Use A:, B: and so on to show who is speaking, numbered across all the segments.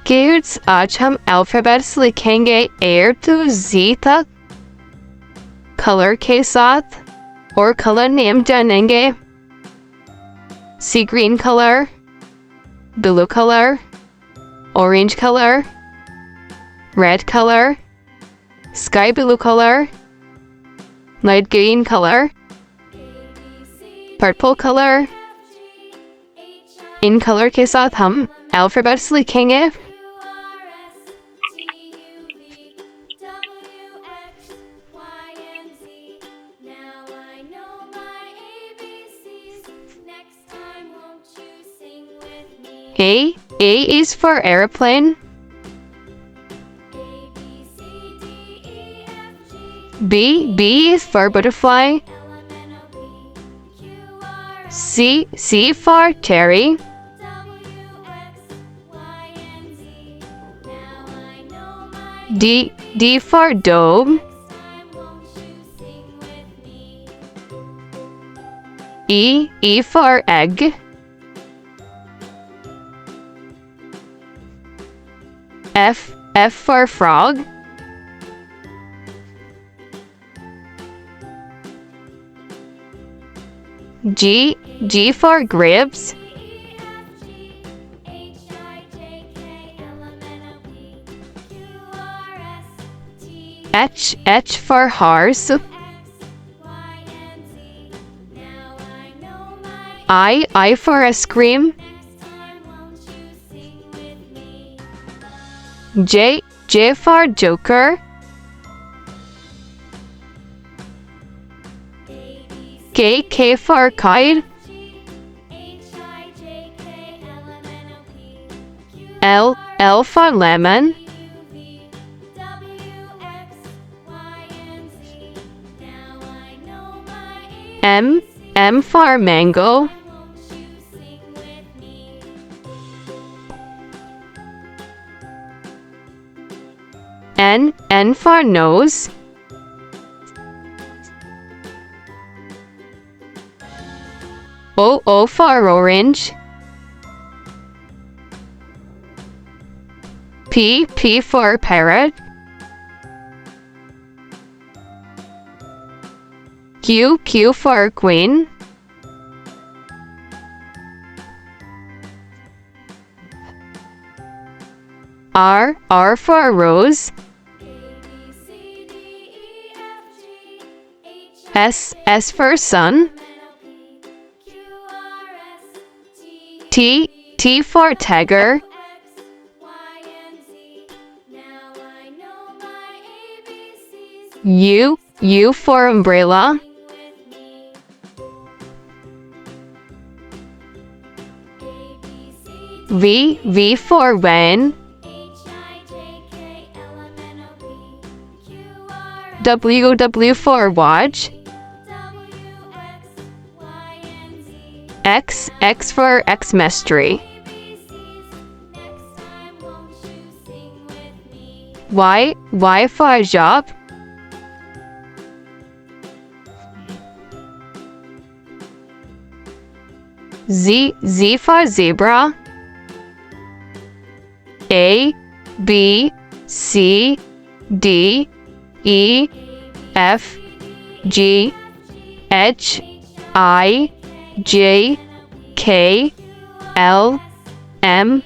A: Kids, आज हम alphabets लिखेंगे A to Z तक कलर के साथ और कलर नेम जानेंगे। See green colour, blue colour, orange colour, red colour, sky blue colour, light green colour, purple colour. इन कलर के साथ हम अल्फ़ाबेट्स लिखेंगे। A is for airplane. B is for butterfly. C for cherry. D for dome. E for egg. F for frog. G for grapes. H for horse. I for ice cream. J for joker. K for kite. L for lemon. M for mango. N for nose. O for orange. P for parrot. Q for queen. R for rose. S for sun. T for tiger. U for umbrella. V for van. W for watch. X for Xmas-tree. Y for job. Z for zebra. A, B, C, D, E, F, G, H, I, J, K, L, M,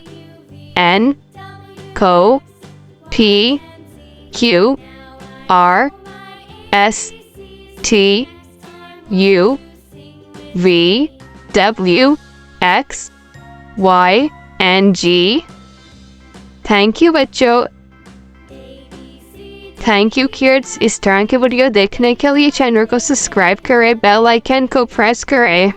A: N, O, P, Q, R, S, T, U, V, W, X, Y, and G. Thank you बच्चों। Thank you kids. इस तरह के video देखने के लिए channel को subscribe करें, bell icon को प्रेस करें।